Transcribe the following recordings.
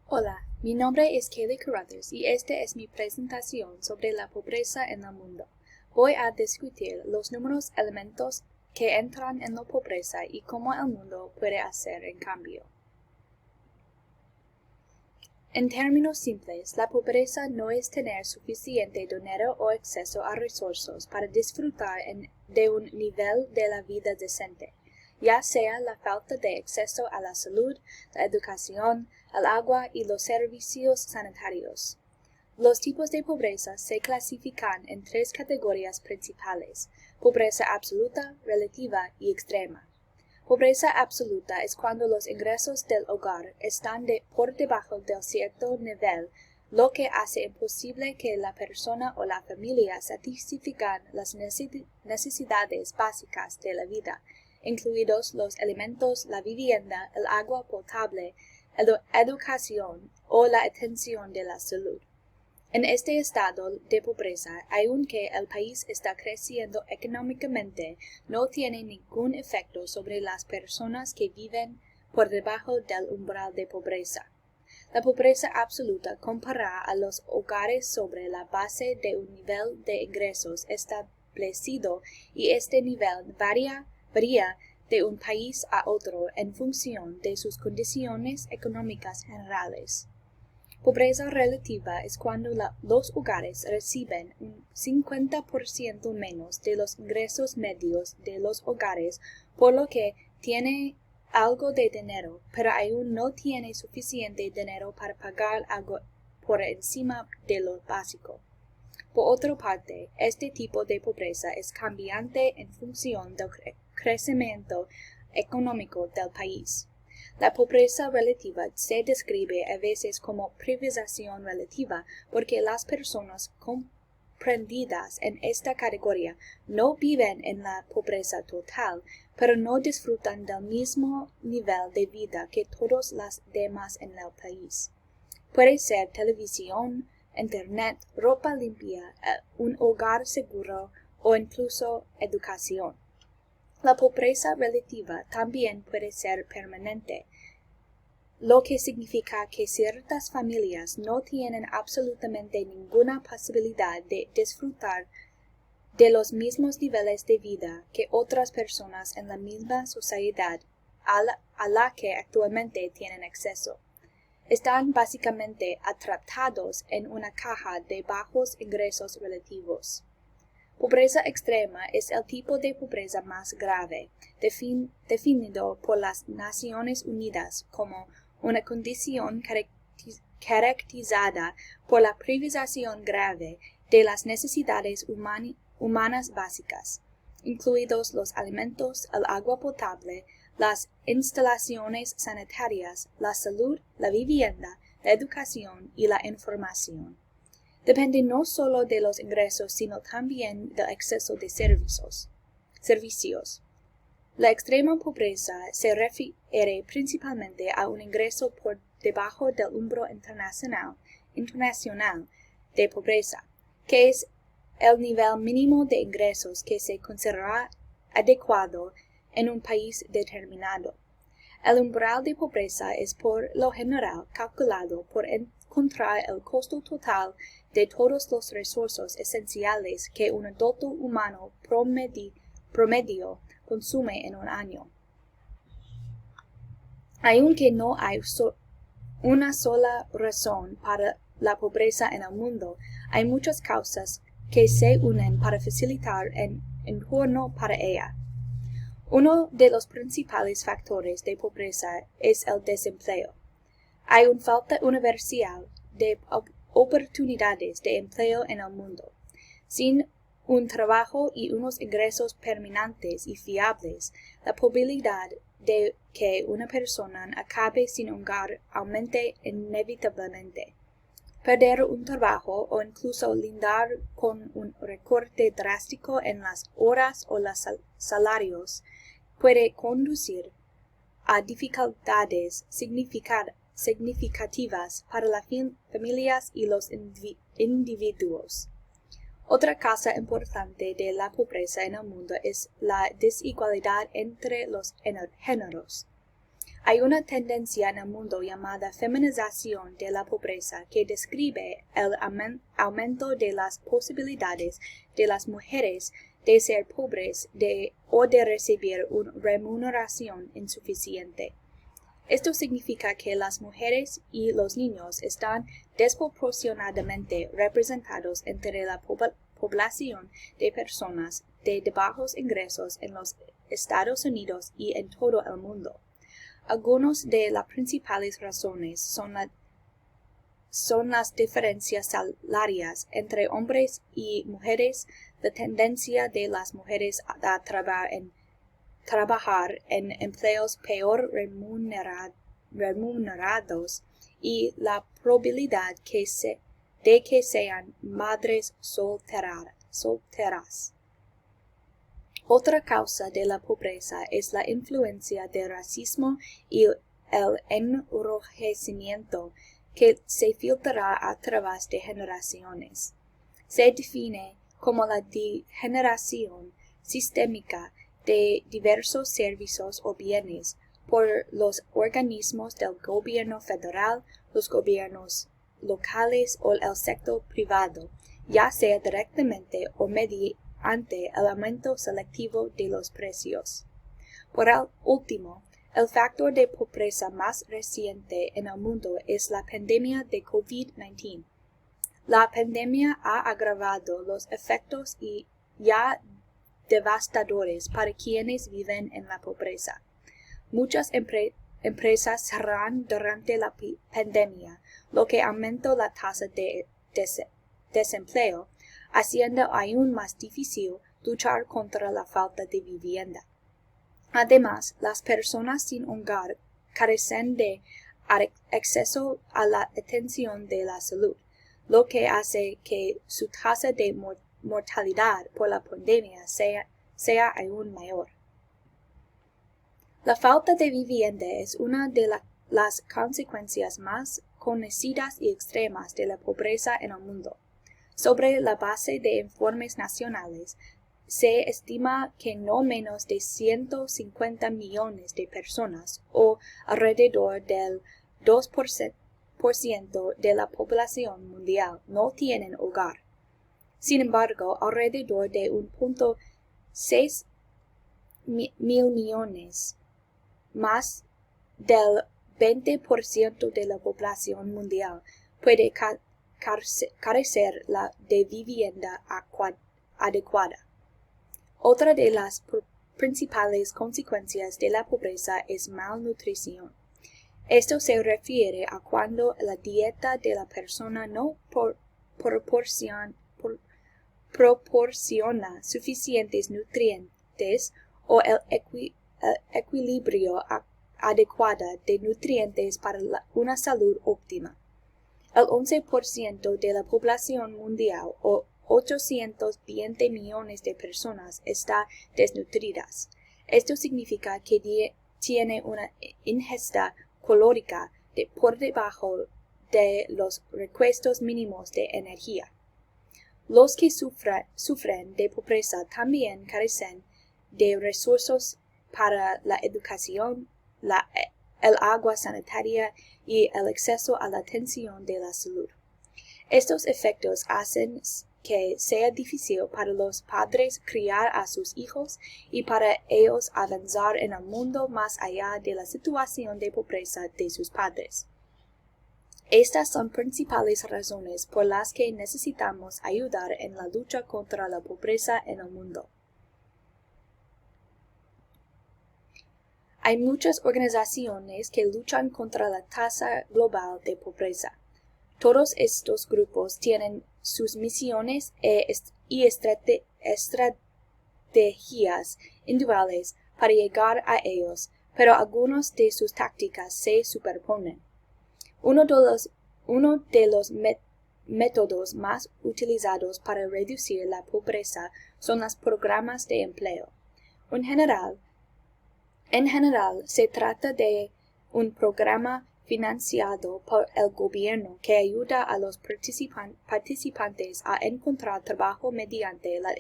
Hola, mi nombre es Kaylee Carruthers y esta es mi presentación sobre la pobreza en el mundo. Voy a discutir los números elementos que entran en la pobreza y cómo el mundo puede hacer en cambio. En términos simples, la pobreza no es tener suficiente dinero o acceso a recursos para disfrutar de un nivel de la vida decente, ya sea la falta de acceso a la salud, la educación, el agua y los servicios sanitarios. Los tipos de pobreza se clasifican en tres categorías principales: pobreza absoluta, relativa y extrema. Pobreza absoluta es cuando los ingresos del hogar están por debajo de cierto nivel, lo que hace imposible que la persona o la familia satisfagan las necesidades básicas de la vida, incluidos los alimentos, la vivienda, el agua potable, la educación o la atención de la salud. En este estado de pobreza, aunque el país está creciendo económicamente, no tiene ningún efecto sobre las personas que viven por debajo del umbral de pobreza. La pobreza absoluta compara a los hogares sobre la base de un nivel de ingresos establecido y este nivel varía de un país a otro en función de sus condiciones económicas generales. Pobreza relativa es cuando los hogares reciben un 50% menos de los ingresos medios de los hogares, por lo que tiene algo de dinero, pero aún no tiene suficiente dinero para pagar algo por encima de lo básico. Por otra parte, este tipo de pobreza es cambiante en función del crecimiento económico del país. La pobreza relativa se describe a veces como privación relativa porque las personas comprendidas en esta categoría no viven en la pobreza total, pero no disfrutan del mismo nivel de vida que todos los demás en el país. Puede ser televisión, internet, ropa limpia, un hogar seguro o incluso educación. La pobreza relativa también puede ser permanente, lo que significa que ciertas familias no tienen absolutamente ninguna posibilidad de disfrutar de los mismos niveles de vida que otras personas en la misma sociedad a la que actualmente tienen acceso. Están básicamente atrapados en una caja de bajos ingresos relativos. Pobreza extrema es el tipo de pobreza más grave, definido por las Naciones Unidas como una condición caracterizada por la privación grave de las necesidades humanas básicas, incluidos los alimentos, el agua potable, las instalaciones sanitarias, la salud, la vivienda, la educación y la información. Depende no solo de los ingresos, sino también del acceso de servicios. La extrema pobreza se refiere principalmente a un ingreso por debajo del umbral internacional de pobreza, que es el nivel mínimo de ingresos que se considera adecuado en un país determinado. El umbral de pobreza es por lo general calculado por encontrar el costo total de todos los recursos esenciales que un adulto humano promedio consume en un año. Aunque no hay una sola razón para la pobreza en el mundo, hay muchas causas que se unen para facilitar el entorno para ella. Uno de los principales factores de pobreza es el desempleo. Hay una falta universal de oportunidades de empleo en el mundo. Sin un trabajo y unos ingresos permanentes y fiables, la probabilidad de que una persona acabe sin hogar aumenta inevitablemente. Perder un trabajo o incluso lidiar con un recorte drástico en las horas o los salarios puede conducir a dificultades significativas para las familias y los individuos. Otra causa importante de la pobreza en el mundo es la desigualdad entre los géneros. Hay una tendencia en el mundo llamada feminización de la pobreza que describe el aumento de las posibilidades de las mujeres de ser pobres o de recibir una remuneración insuficiente. Esto significa que las mujeres y los niños están desproporcionadamente representados entre la población de personas de bajos ingresos en los Estados Unidos y en todo el mundo. Algunas de las principales razones son las diferencias salariales entre hombres y mujeres, la tendencia de las mujeres a trabajar en empleos peor remunerados y la probabilidad de que sean madres solteras. Otra causa de la pobreza es la influencia del racismo y el enrojecimiento que se filtra a través de generaciones. Se define como la degeneración sistémica de diversos servicios o bienes por los organismos del gobierno federal, los gobiernos locales o el sector privado, ya sea directamente o mediante el aumento selectivo de los precios. Por último, el factor de pobreza más reciente en el mundo es la pandemia de COVID-19. La pandemia ha agravado los efectos ya devastadores para quienes viven en la pobreza. Muchas empresas cerraron durante la pandemia, lo que aumentó la tasa de desempleo, haciendo aún más difícil luchar contra la falta de vivienda. Además, las personas sin hogar carecen de acceso a la atención de la salud, lo que hace que su tasa de mortalidad por la pandemia sea aún mayor. La falta de vivienda es una de las consecuencias más conocidas y extremas de la pobreza en el mundo. Sobre la base de informes nacionales, se estima que no menos de 150 millones de personas, o alrededor del 2% de la población mundial, no tienen hogar. Sin embargo, alrededor de 1.6 mil millones, más del 20% de la población mundial, puede carecer de vivienda adecuada. Otra de las principales consecuencias de la pobreza es malnutrición. Esto se refiere a cuando la dieta de la persona no proporciona suficientes nutrientes o el equilibrio adecuado de nutrientes para una salud óptima. El 11% de la población mundial, o 820 millones de personas, está desnutridas. Esto significa que tiene una ingesta calórica por debajo de los requisitos mínimos de energía. Los que sufren de pobreza también carecen de recursos para la educación, el agua sanitaria y el acceso a la atención de la salud. Estos efectos hacen que sea difícil para los padres criar a sus hijos y para ellos avanzar en el mundo más allá de la situación de pobreza de sus padres. Estas son principales razones por las que necesitamos ayudar en la lucha contra la pobreza en el mundo. Hay muchas organizaciones que luchan contra la tasa global de pobreza. Todos estos grupos tienen sus misiones y estrategias individuales para llegar a ellos, pero algunas de sus tácticas se superponen. Uno de los métodos más utilizados para reducir la pobreza son los programas de empleo. En general, se trata de un programa financiado por el gobierno que ayuda a los participantes a encontrar trabajo mediante la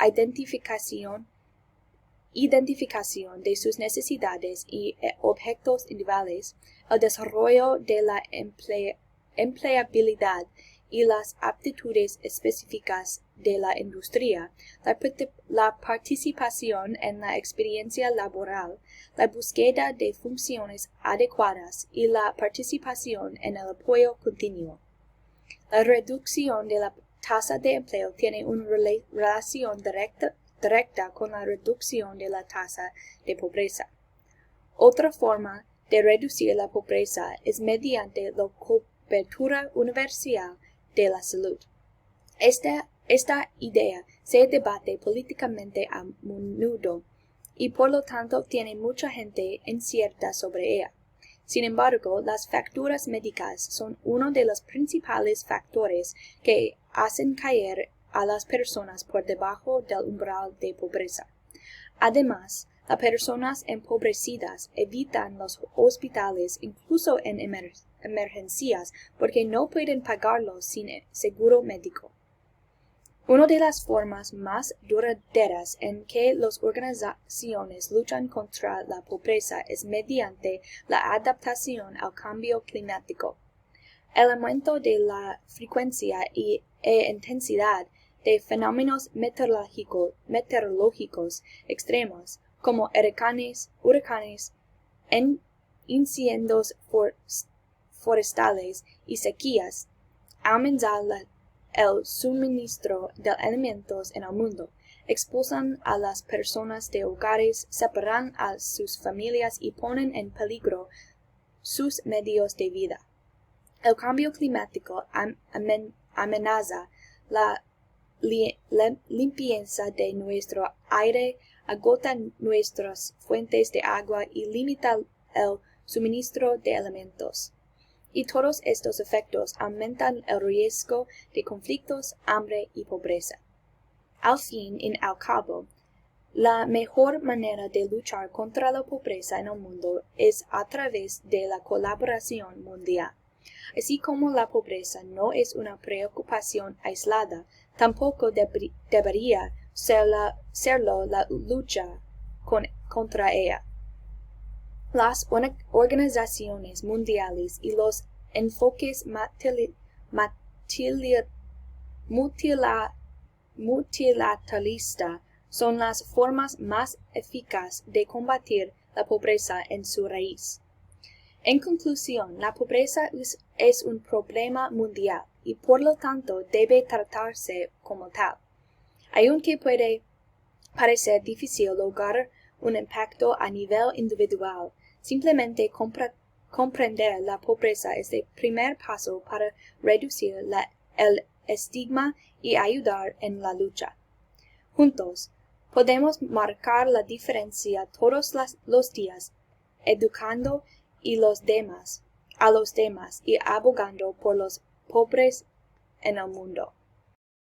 identificación identificación de sus necesidades y objetos individuales, el desarrollo de la empleabilidad y las aptitudes específicas de la industria, la participación en la experiencia laboral, la búsqueda de funciones adecuadas y la participación en el apoyo continuo. La reducción de la tasa de empleo tiene una relación directa con la reducción de la tasa de pobreza. Otra forma de reducir la pobreza es mediante la cobertura universal de la salud. Esta idea se debate políticamente a menudo y por lo tanto tiene mucha gente incierta sobre ella. Sin embargo, las facturas médicas son uno de los principales factores que hacen caer a las personas por debajo del umbral de pobreza. Además, las personas empobrecidas evitan los hospitales incluso en emergencias porque no pueden pagarlos sin seguro médico. Una de las formas más duraderas en que las organizaciones luchan contra la pobreza es mediante la adaptación al cambio climático. El aumento de la frecuencia e intensidad de fenómenos meteorológicos extremos como huracanes, incendios forestales y sequías aumentan el suministro de alimentos en el mundo, expulsan a las personas de hogares, separan a sus familias y ponen en peligro sus medios de vida. El cambio climático amenaza la limpieza de nuestro aire, agota nuestras fuentes de agua y limita el suministro de alimentos. Y todos estos efectos aumentan el riesgo de conflictos, hambre y pobreza. Al fin y al cabo, la mejor manera de luchar contra la pobreza en el mundo es a través de la colaboración mundial. Así como la pobreza no es una preocupación aislada, tampoco debería serlo la lucha contra ella. Las organizaciones mundiales y los enfoques multilateralistas son las formas más eficaces de combatir la pobreza en su raíz. En conclusión, la pobreza es un problema mundial y por lo tanto debe tratarse como tal. Aunque puede parecer difícil lograr un impacto a nivel individual, simplemente comprender la pobreza es el primer paso para reducir el estigma y ayudar en la lucha. Juntos, podemos marcar la diferencia todos los días, educando a los demás y abogando por los pobres en el mundo.